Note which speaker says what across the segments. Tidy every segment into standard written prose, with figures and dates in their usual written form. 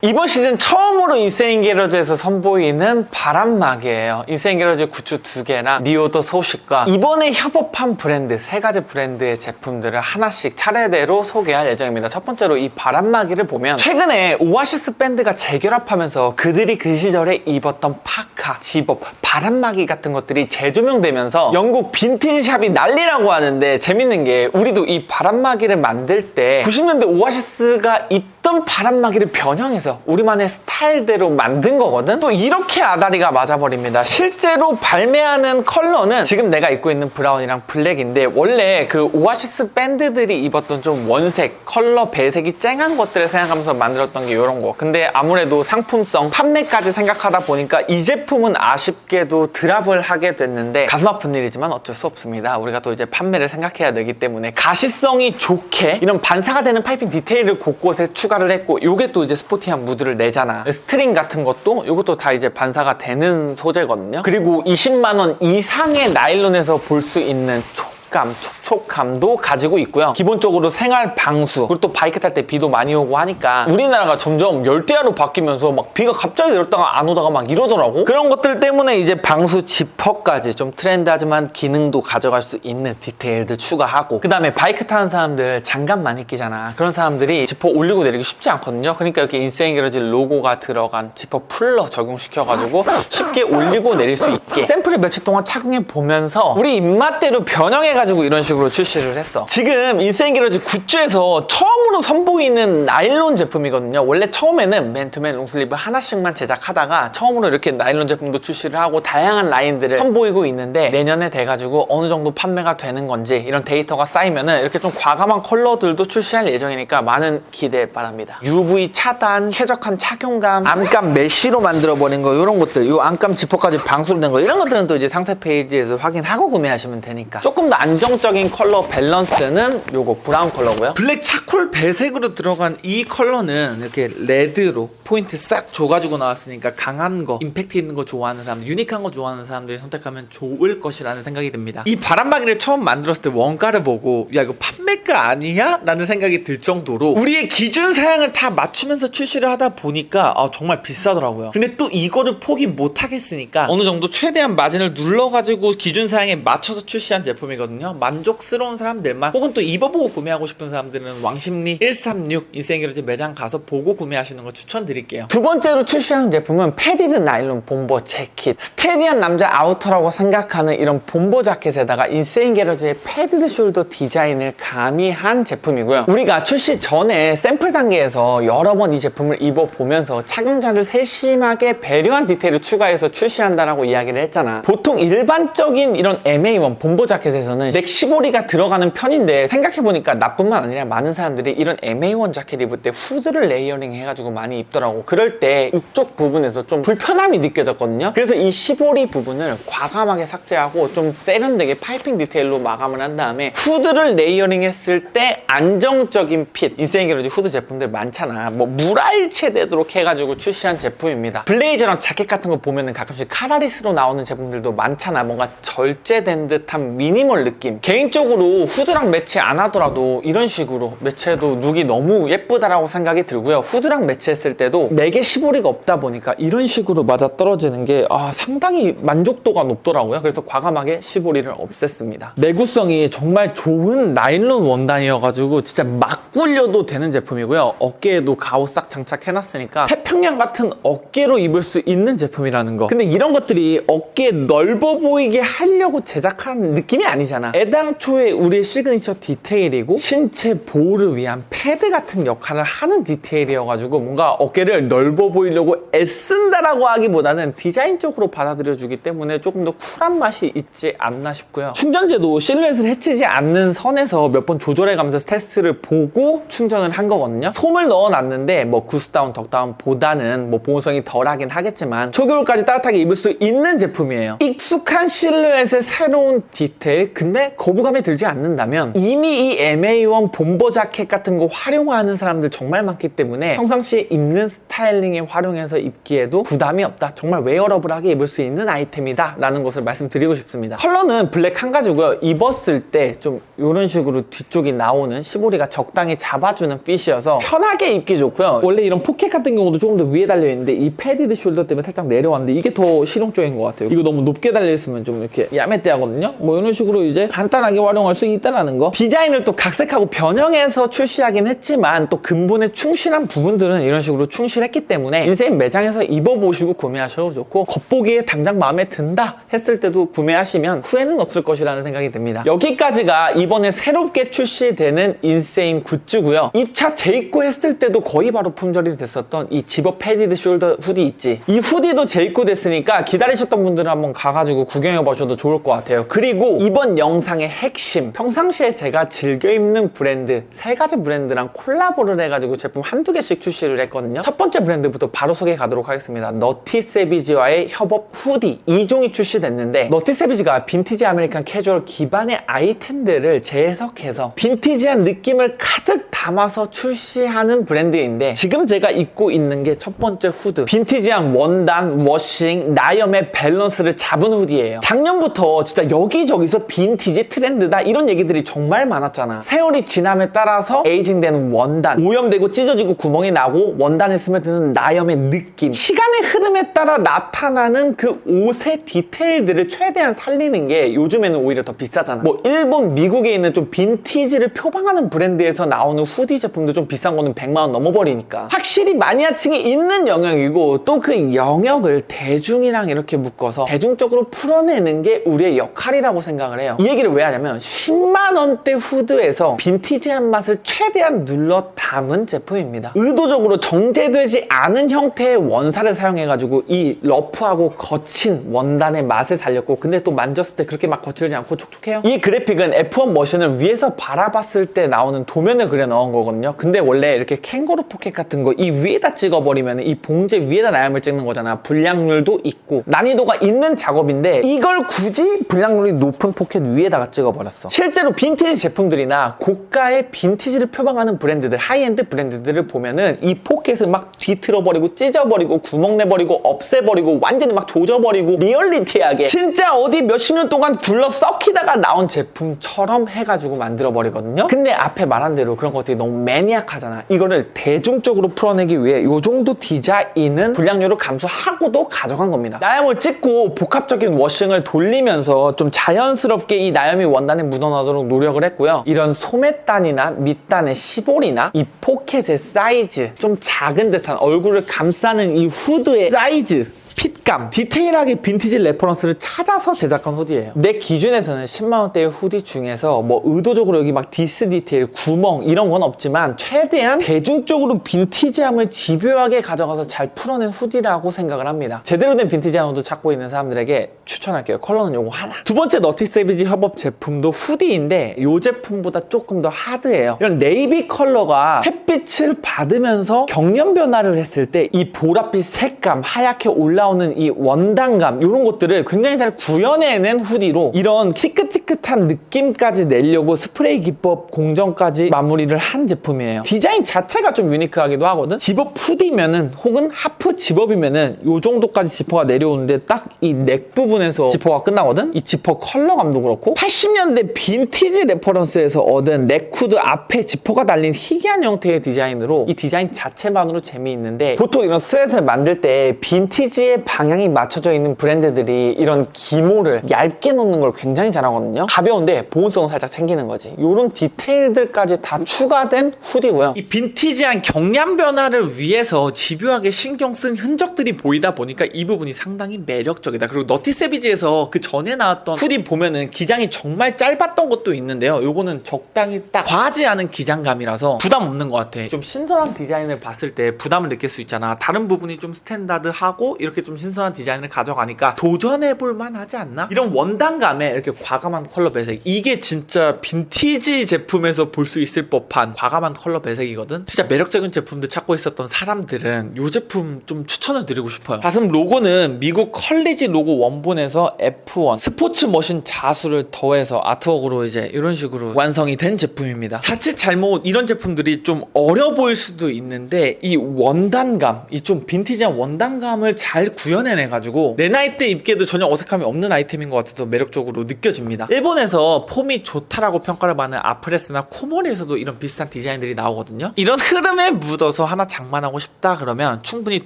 Speaker 1: 이번 시즌 처음으로 인세인 게러즈에서 선보이는 바람막이에요. 인세인 게러즈 굿즈 2개랑 리오더 소식과 이번에 협업한 브랜드 3가지 브랜드의 제품들을 하나씩 차례대로 소개할 예정입니다. 첫 번째로 이 바람막이를 보면 최근에 오아시스 밴드가 재결합하면서 그들이 그 시절에 입었던 파카, 집업, 바람막이 같은 것들이 재조명되면서 영국 빈티지샵이 난리라고 하는데, 재밌는 게 우리도 이 바람막이를 만들 때 90년대 오아시스가 입던 바람막이를 변형해서 우리만의 스타일대로 만든 거거든. 또 이렇게 아다리가 맞아버립니다. 실제로 발매하는 컬러는 지금 내가 입고 있는 브라운이랑 블랙인데, 원래 그 오아시스 밴드들이 입었던 좀 원색, 컬러 배색이 쨍한 것들을 생각하면서 만들었던 게 이런 거. 근데 아무래도 상품성, 판매까지 생각하다 보니까 이 제품은 아쉽게도 드랍을 하게 됐는데, 가슴 아픈 일이지만 어쩔 수 없습니다. 우리가 또 이제 판매를 생각해야 되기 때문에 가시성이 좋게 이런 반사가 되는 파이핑 디테일을 곳곳에 추가를 했고, 요게 또 이제 스포티한 무드를 내잖아. 스트링 같은 것도 이것도 다 이제 반사가 되는 소재거든요. 그리고 20만원 이상의 나일론에서 볼 수 있는 촉촉함도 가지고 있고요. 기본적으로 생활 방수, 그리고 또 바이크 탈 때 비도 많이 오고 하니까 우리나라가 점점 열대야로 바뀌면서 막 비가 갑자기 내렸다가 안 오다가 막 이러더라고. 그런 것들 때문에 이제 방수 지퍼까지 좀 트렌드하지만 기능도 가져갈 수 있는 디테일들 추가하고, 그 다음에 바이크 타는 사람들 장갑 많이 끼잖아. 그런 사람들이 지퍼 올리고 내리기 쉽지 않거든요. 그러니까 이렇게 인세인 게러즈 로고가 들어간 지퍼 풀러 적용시켜가지고 쉽게 올리고 내릴 수 있게 샘플을 며칠 동안 착용해 보면서 우리 입맛대로 변형해가지고 이런 식으로 출시를 했어. 지금 인세인 게러즈 굿즈에서 처음으로 선보이는 나일론 제품이거든요. 원래 처음에는 맨투맨 롱슬리브 하나씩만 제작하다가 처음으로 이렇게 나일론 제품도 출시를 하고 다양한 라인들을 선보이고 있는데, 내년에 돼가지고 어느 정도 판매가 되는 건지 이런 데이터가 쌓이면은 이렇게 좀 과감한 컬러들도 출시할 예정이니까 많은 기대 바랍니다. UV 차단, 쾌적한 착용감, 암감 메쉬로 만들어버린 거, 이런 것들, 이 암감 지퍼까지 방수로 된 거, 이런 것들은 또 이제 상세 페이지에서 확인하고 구매하시면 되니까. 조금 더 안정적인 컬러 밸런스는 요거 브라운 컬러고요. 블랙 차콜 배색으로 들어간 이 컬러는 이렇게 레드로 포인트 싹 줘가지고 나왔으니까 강한 거, 임팩트 있는 거 좋아하는 사람들, 유니크한 거 좋아하는 사람들이 선택하면 좋을 것이라는 생각이 듭니다. 이 바람막이를 처음 만들었을 때 원가를 보고 야 이거 판매가 아니야? 라는 생각이 들 정도로 우리의 기준 사양을 다 맞추면서 출시를 하다 보니까 정말 비싸더라고요. 근데 또 이거를 포기 못 하겠으니까 어느 정도 최대한 마진을 눌러가지고 기준 사양에 맞춰서 출시한 제품이거든요. 만족스러운 사람들만, 혹은 또 입어보고 구매하고 싶은 사람들은 왕십리 136 인세인 게러즈 매장 가서 보고 구매하시는 걸 추천드릴게요. 두 번째로 출시하는 제품은 패디드 나일론 bomber 재킷. 스테디한 남자 아우터라고 생각하는 이런 bomber 자켓에다가 인세인 게러즈의 패디드 숄더 디자인을 가미한 제품이고요. 우리가 출시 전에 샘플 단계에서 여러 번 이 제품을 입어보면서 착용자를 세심하게 배려한 디테일을 추가해서 출시한다라고 이야기를 했잖아. 보통 일반적인 이런 MA1 bomber 자켓에서는 넥 시보리가 들어가는 편인데, 생각해보니까 나뿐만 아니라 많은 사람들이 이런 MA1 자켓 입을 때 후드를 레이어링 해가지고 많이 입더라고. 그럴 때 이쪽 부분에서 좀 불편함이 느껴졌거든요. 그래서 이 시보리 부분을 과감하게 삭제하고 좀 세련되게 파이핑 디테일로 마감을 한 다음에 후드를 레이어링 했을 때 안정적인 핏, 인세인 게러즈 후드 제품들 많잖아. 뭐 물알체 되도록 해가지고 출시한 제품입니다. 블레이저랑 자켓 같은 거 보면은 가끔씩 카라리스로 나오는 제품들도 많잖아. 뭔가 절제된 듯한 미니멀 느낌. 개인적으로 후드랑 매치 안 하더라도 이런 식으로 매치해도 룩이 너무 예쁘다라고 생각이 들고요. 후드랑 매치했을 때도 맥에 시보리가 없다 보니까 이런 식으로 맞아 떨어지는 게 상당히 만족도가 높더라고요. 그래서 과감하게 시보리를 없앴습니다. 내구성이 정말 좋은 나일론 원단이어가지고 진짜 막 굴려도 되는 제품이고요. 어깨에도 가오 싹 장착해놨으니까 태평양 같은 어깨로 입을 수 있는 제품이라는 거. 근데 이런 것들이 어깨 넓어 보이게 하려고 제작한 느낌이 아니잖아. 애당초에 우리의 시그니처 디테일이고 신체 보호를 위한 패드 같은 역할을 하는 디테일이어가지고 뭔가 어깨를 넓어 보이려고 애쓴다라고 하기보다는 디자인적으로 받아들여주기 때문에 조금 더 쿨한 맛이 있지 않나 싶고요. 충전재도 실루엣을 해치지 않는 선에서 몇 번 조절해가면서 테스트를 보고 충전을 한 거거든요. 솜을 넣어놨는데 뭐 구스다운, 덕다운 보다는 뭐 보온성이 덜하긴 하겠지만 초겨울까지 따뜻하게 입을 수 있는 제품이에요. 익숙한 실루엣의 새로운 디테일, 근데 입었는데 거부감이 들지 않는다면 이미 이 MA1 bomber 자켓 같은 거 활용하는 사람들 정말 많기 때문에 평상시에 입는 스타일링에 활용해서 입기에도 부담이 없다. 정말 웨어러블하게 입을 수 있는 아이템이다 라는 것을 말씀드리고 싶습니다. 컬러는 블랙 한 가지고요. 입었을 때 좀 이런 식으로 뒤쪽이 나오는 시보리가 적당히 잡아주는 핏이어서 편하게 입기 좋고요. 원래 이런 포켓 같은 경우도 조금 더 위에 달려있는데 이 패디드 숄더 때문에 살짝 내려왔는데 이게 더 실용적인 것 같아요. 이거 너무 높게 달려있으면 좀 이렇게 야매떼 하거든요. 뭐 이런 식으로 이제 간단하게 활용할 수 있다는 거. 디자인을 또 각색하고 변형해서 출시하긴 했지만 또 근본에 충실한 부분들은 이런 식으로 충실했기 때문에 인생 매장에서 입어보시고 구매하셔도 좋고 겉보기에 당장 마음에 든다 했을 때도 구매하시면 후회는 없을 것이라는 생각이 듭니다. 여기까지가 이번에 새롭게 출시되는 인세인 굿즈고요. 입차 재입고 했을 때도 거의 바로 품절이 됐었던 이 집업 패디드 숄더 후디 있지. 이 후디도 재입고 됐으니까 기다리셨던 분들은 한번 가가지고 구경해보셔도 좋을 것 같아요. 그리고 이번 영상의 핵심, 평상시에 제가 즐겨 입는 브랜드 3가지 브랜드랑 콜라보를 해가지고 제품 한두 개씩 출시를 했거든요. 첫 번째 브랜드부터 바로 소개해 가도록 하겠습니다. 너티 세비지와의 협업 후디 2종이 출시됐는데 너티 세비지가 빈티지 아메리칸 캐주얼 기반의 아이템들을 재해석해서 빈티지한 느낌을 가득 담아서 출시하는 브랜드인데 지금 제가 입고 있는 게 첫 번째 후드, 빈티지한 원단, 워싱, 나염의 밸런스를 잡은 후디예요. 작년부터 진짜 여기저기서 빈티지 트렌드다 이런 얘기들이 정말 많았잖아. 세월이 지남에 따라서 에이징되는 원단, 오염되고 찢어지고 구멍이 나고 원단에 스며드는 나염의 느낌, 시간의 흐름에 따라 나타나는 그 옷의 디테일들을 최대한 살리는 게 요즘에는 오히려 더 비싸잖아. 뭐 일본, 미국에 있는 좀 빈티지를 표방하는 브랜드에서 나오는 후디 제품도 좀 비싼 거는 100만 원 넘어버리니까 확실히 마니아층이 있는 영역이고 또 그 영역을 대중이랑 이렇게 묶어서 대중적으로 풀어내는 게 우리의 역할이라고 생각을 해요. 이 얘기를 왜 하냐면 10만 원대 후드에서 빈티지한 맛을 최대한 눌러 담은 제품입니다. 의도적으로 정제되지 않은 형태의 원사를 사용해가지고 이 러프하고 거친 원단의 맛을 살렸고 근데 또 만졌을 때 그렇게 막 거칠지 않고 촉촉해요. 이 그래픽은 F1 머신을 위에서 바라봤을 때 나오는 도면을 그려 넣은 거거든요. 근데 원래 이렇게 캥거루 포켓 같은 거 이 위에다 찍어버리면 이 봉제 위에다 나염을 찍는 거잖아. 불량률도 있고 난이도가 있는 작업인데 이걸 굳이 불량률이 높은 포켓 위에다가 찍어버렸어. 실제로 빈티지 제품들이나 고가의 빈티지를 표방하는 브랜드들, 하이엔드 브랜드들을 보면은 이 포켓을 막 뒤틀어버리고 찢어버리고 구멍 내버리고 없애버리고 완전히 막 조져버리고 리얼리티하게 진짜 어디 몇십 년 동안 굴러 썩히다가 나온 제품처럼 해가지고 만들어버리거든요. 근데 앞에 말한 대로 그런 것들이 너무 매니악하잖아. 이거를 대중적으로 풀어내기 위해 이 정도 디자인은 불량률을 감수하고도 가져간 겁니다. 나염을 찍고 복합적인 워싱을 돌리면서 좀 자연스럽게 이 나염이 원단에 묻어나도록 노력을 했고요. 이런 소매단이나 밑단의 시볼이나 이 포켓의 사이즈, 좀 작은 듯한 얼굴을 감싸는 이 후드의 사이즈, 핏감, 디테일하게 빈티지 레퍼런스를 찾아서 제작한 후디예요. 내 기준에서는 10만원대의 후디 중에서 뭐 의도적으로 여기 막 디스 디테일, 구멍 이런 건 없지만 최대한 대중적으로 빈티지함을 집요하게 가져가서 잘 풀어낸 후디라고 생각을 합니다. 제대로 된 빈티지한 후드 찾고 있는 사람들에게 추천할게요. 컬러는 요거 하나. 두 번째 너티 세비지 협업 제품도 후디인데 이 제품보다 조금 더 하드해요. 이런 네이비 컬러가 햇빛을 받으면서 경련 변화를 했을 때 이 보랏빛 색감, 하얗게 올라오는 이 원단감 이런 것들을 굉장히 잘 구현해낸 후디로 이런 티끗티끗한 느낌까지 내려고 스프레이 기법 공정까지 마무리를 한 제품이에요. 디자인 자체가 좀 유니크하기도 하거든. 집업 후디면은 혹은 하프 집업이면은 이 정도까지 지퍼가 내려오는데 딱 이 넥 부분에서 지퍼가 끝나거든. 이 지퍼 컬러감도 그렇고 80년대 빈티지 레퍼런스에서 얻은 넥 후드 앞에 지퍼가 달린 희귀한 형태의 디자인으로 이 디자인 자체만으로 재미있는데 보통 이런 스웨트를 만들 때 빈티지의 방향이 맞춰져 있는 브랜드들이 이런 기모를 얇게 놓는 걸 굉장히 잘하거든요. 가벼운데 보온성은 살짝 챙기는 거지. 이런 디테일들까지 다 추가된 후디고요. 이 빈티지한 경량 변화를 위해서 집요하게 신경 쓴 흔적들이 보이다 보니까 이 부분이 상당히 매력적이다. 그리고 너티 세비지에서 그 전에 나왔던 후디 보면은 기장이 정말 짧았던 것도 있는데요. 요거는 적당히 딱 과하지 않은 기장감이라서 부담 없는 것 같아. 좀 신선한 디자인을 봤을 때 부담을 느낄 수 있잖아. 다른 부분이 좀 스탠다드하고 이렇게 좀 좀 신선한 디자인을 가져가니까 도전해볼 만하지 않나? 이런 원단감에 이렇게 과감한 컬러 배색, 이게 진짜 빈티지 제품에서 볼 수 있을 법한 과감한 컬러 배색이거든. 진짜 매력적인 제품들 찾고 있었던 사람들은 이 제품 좀 추천을 드리고 싶어요. 가슴 로고는 미국 컬리지 로고 원본에서 F1 스포츠 머신 자수를 더해서 아트웍으로 이제 이런 식으로 완성이 된 제품입니다. 자칫 잘못 이런 제품들이 좀 어려 보일 수도 있는데 이 원단감, 이 좀 빈티지한 원단감을 잘 구현해내가지고 내 나이 때 입기에도 전혀 어색함이 없는 아이템인 것 같아서 매력적으로 느껴집니다. 일본에서 폼이 좋다라고 평가를 받는 아프레스나 코모리에서도 이런 비슷한 디자인들이 나오거든요. 이런 흐름에 묻어서 하나 장만하고 싶다 그러면 충분히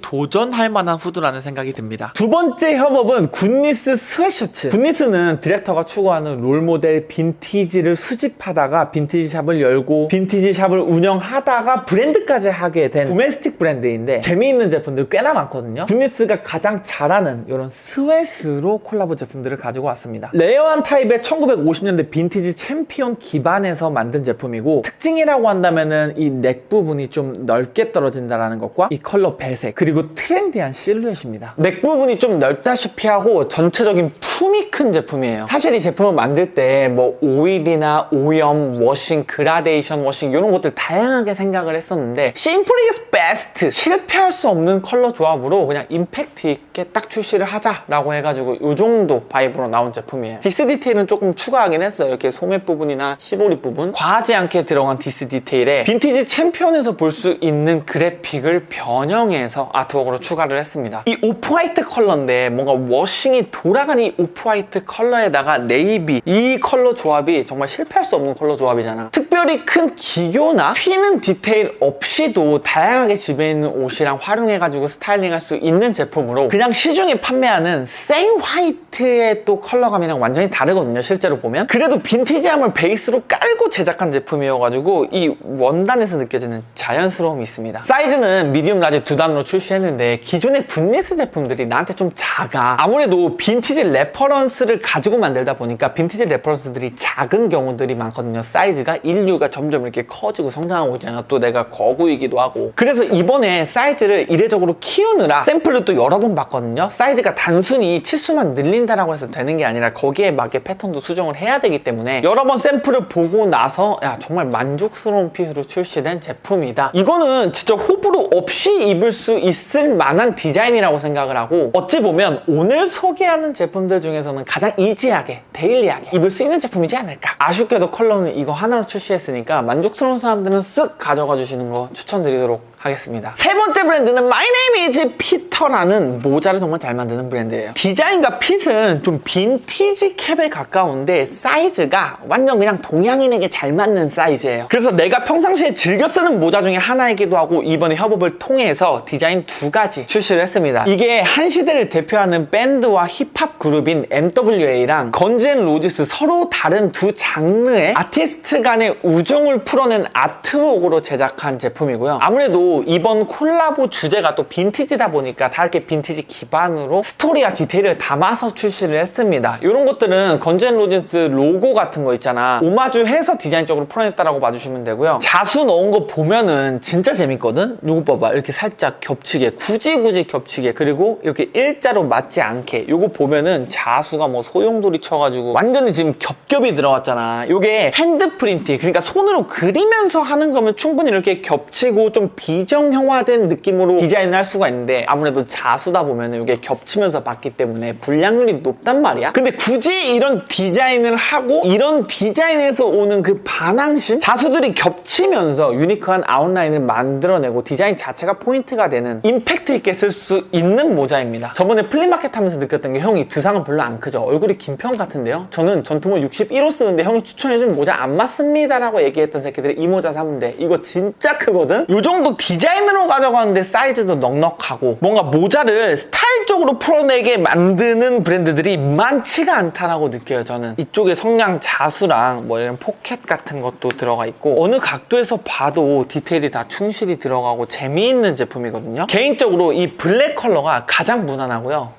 Speaker 1: 도전할 만한 후드라는 생각이 듭니다. 두 번째 협업은 굿니스 스웨셔츠. 굿니스는 디렉터가 추구하는 롤모델 빈티지를 수집하다가 빈티지 샵을 열고 빈티지 샵을 운영하다가 브랜드까지 하게 된 도메스틱 브랜드인데 재미있는 제품들 꽤나 많거든요. 굿니스가 가장 잘하는 이런 스웨스로 콜라보 제품들을 가지고 왔습니다. 레어한 타입의 1950년대 빈티지 챔피언 기반에서 만든 제품이고, 특징이라고 한다면은 이 넥 부분이 좀 넓게 떨어진다라는 것과 이 컬러 배색, 그리고 트렌디한 실루엣입니다. 넥 부분이 좀 넓다시피 하고 전체적인 품이 큰 제품이에요. 사실 이 제품을 만들 때 뭐 오일이나 오염, 워싱, 그라데이션 워싱 이런 것들 다양하게 생각을 했었는데 심플 is best, 실패할 수 없는 컬러 조합으로 그냥 임팩트 있게 딱 출시를 하자라고 해가지고 이 정도 바이브로 나온 제품이에요. 디스 디테일은 조금 추가하긴 했어요. 이렇게 소매 부분이나 시보리 부분 과하지 않게 들어간 디스 디테일에 빈티지 챔피언에서 볼 수 있는 그래픽을 변형해서 아트웍으로 추가를 했습니다. 이 오프화이트 컬러인데 뭔가 워싱이 돌아간 이 오프화이트 컬러에다가 네이비, 이 컬러 조합이 정말 실패할 수 없는 컬러 조합이잖아. 특별히 큰 기교나 튀는 디테일 없이도 다양하게 집에 있는 옷이랑 활용해가지고 스타일링할 수 있는 제품으로, 그냥 시중에 판매하는 생 화이트의 또 컬러감이랑 완전히 다르거든요, 실제로 보면. 그래도 빈티지함을 베이스로 깔고 제작한 제품이어가지고 이 원단에서 느껴지는 자연스러움이 있습니다. 사이즈는 미디움 라지 두 단으로 출시했는데 기존의 굿니스 제품들이 나한테 좀 작아. 아무래도 빈티지 레퍼런스를 가지고 만들다 보니까 빈티지 레퍼런스들이 작은 경우들이 많거든요. 사이즈가 인류가 점점 이렇게 커지고 성장하고 있잖아요. 또 내가 거구이기도 하고. 그래서 이번에 사이즈를 이례적으로 키우느라 샘플을 또 여러 번 봤거든요. 사이즈가 단순히 치수만 늘린다라고 해서 되는 게 아니라 거기에 맞게 패턴도 수정을 해야 되기 때문에 여러 번 샘플을 보고 나서 야, 정말 만족스러운 핏으로 출시된 제품이다. 이거는 진짜 호불호 없이 입을 수 있을 만한 디자인이라고 생각을 하고, 어찌 보면 오늘 소개하는 제품들 중에서는 가장 이지하게 데일리하게 입을 수 있는 제품이지 않을까. 아쉽게도 컬러는 이거 하나로 출시했으니까 만족스러운 사람들은 쓱 가져가 주시는 거 추천드리도록 하겠습니다. 세 번째 브랜드는 My Name is Peter라는 모자를 정말 잘 만드는 브랜드예요. 디자인과 핏은 좀 빈티지 캡에 가까운데 사이즈가 완전 그냥 동양인에게 잘 맞는 사이즈예요. 그래서 내가 평상시에 즐겨 쓰는 모자 중에 하나이기도 하고 이번에 협업을 통해서 디자인 두 가지 출시를 했습니다. 이게 한 시대를 대표하는 밴드와 힙합 그룹인 MWA랑 건즈 앤 로지스, 서로 다른 두 장르의 아티스트 간의 우정을 풀어낸 아트웍으로 제작한 제품이고요. 아무래도 이번 콜라보 주제가 또 빈티지다 보니까 다 이렇게 빈티지 기반으로 스토리와 디테일을 담아서 출시를 했습니다. 이런 것들은 건즈 앤 로지스 로고 같은 거 있잖아, 오마주해서 디자인적으로 풀어냈다라고 봐주시면 되고요. 자수 넣은 거 보면은 진짜 재밌거든? 요거 봐봐. 이렇게 살짝 겹치게, 굳이 겹치게, 그리고 이렇게 일자로 맞지 않게, 요거 보면은 자수가 뭐 소용돌이 쳐가지고 완전히 지금 겹겹이 들어갔잖아. 요게 핸드 프린팅, 그러니까 손으로 그리면서 하는 거면 충분히 이렇게 겹치고 좀 비정형화된 느낌으로 디자인을 할 수가 있는데, 아무래도 자수다 보면은 이게 겹치면서 봤기 때문에 불량률이 높단 말이야. 근데 굳이 이런 디자인을 하고 이런 디자인에서 오는 그 반항심, 자수들이 겹치면서 유니크한 아웃라인을 만들어내고 디자인 자체가 포인트가 되는 임팩트 있게 쓸 수 있는 모자입니다. 저번에 플리마켓 하면서 느꼈던 게, 형이 두상은 별로 안 크죠? 얼굴이 긴 편 같은데요? 저는 전투모 61호 쓰는데 형이 추천해준 모자 안 맞습니다 라고 얘기했던 새끼들이 이 모자 사면 돼. 이거 진짜 크거든? 요 정도 디자인으로 가져가는데 사이즈도 넉넉하고 뭔가 모자를 스타일적으로 풀어내게 만드는 브랜드들이 많지가 않다라고 느껴요. 저는 이쪽에 성냥 자수랑 뭐 이런 포켓 같은 것도 들어가 있고 어느 각도에서 봐도 디테일이 다 충실히 들어가고 재미있는 제품이거든요. 개인적으로 이 블랙 컬러가 가장 무난하고요.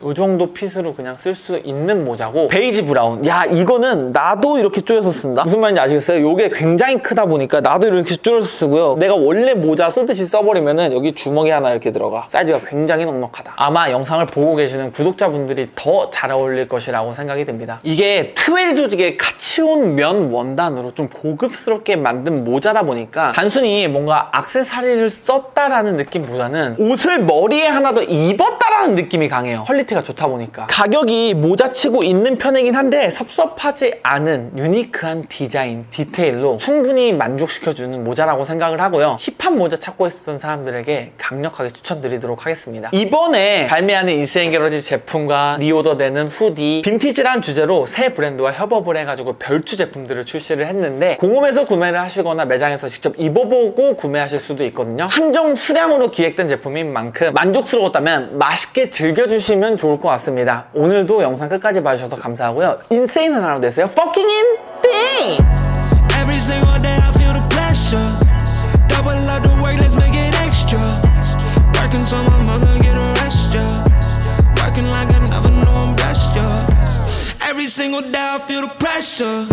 Speaker 1: 이 정도 핏으로 그냥 쓸 수 있는 모자고, 베이지 브라운. 야, 이거는 나도 이렇게 쪼여서 쓴다? 무슨 말인지 아시겠어요? 이게 굉장히 크다 보니까 나도 이렇게 쪼여서 쓰고요. 내가 원래 모자 쓰듯이 써버리면은 여기 주먹이 하나 이렇게 들어가. 사이즈가 굉장히 넉넉하다. 아마 영상을 보고 계시는 구독자분들이 더 잘 어울릴 것이라고 생각이 듭니다. 이게 트웰 조직의 같이 온 면 원단으로 좀 고급스럽게 만든 모자다 보니까 단순히 뭔가 액세서리를 썼다라는 느낌보다는 옷을 머리에 하나 더 입었다라는 느낌이 강해요. 퀄리티가 좋다 보니까. 가격이 모자치고 있는 편이긴 한데 섭섭하지 않은 유니크한 디자인, 디테일로 충분히 만족시켜주는 모자라고 생각을 하고요. 힙한 모자 찾고 있었던 사람들에게 강력하게 추천드리도록 하겠습니다. 이번에 발매하는 인세인게러지 제품과 리오더되는 후디, 빈티지란 주제로 새 브랜드와 협업을 해가지고 별주 제품들을 출시를 했는데, 공홈에서 구매를 하시거나 매장에서 직접 입어보고 구매하실 수도 있거든요. 한정 수량으로 기획된 제품인 만큼 만족스러웠다면 맛있게 즐겨주시면 좋을 것 같습니다. 오늘도 영상 끝까지 봐주셔서 감사하고요. 인세인한 하루 되세요. Fucking insane!
Speaker 2: Every single day I feel the pressure. Double up the work, let's make it extra. Working so my mother get a rest, yeah. Working like I never knew I'm blessed, yeah. Every single day I feel the pressure.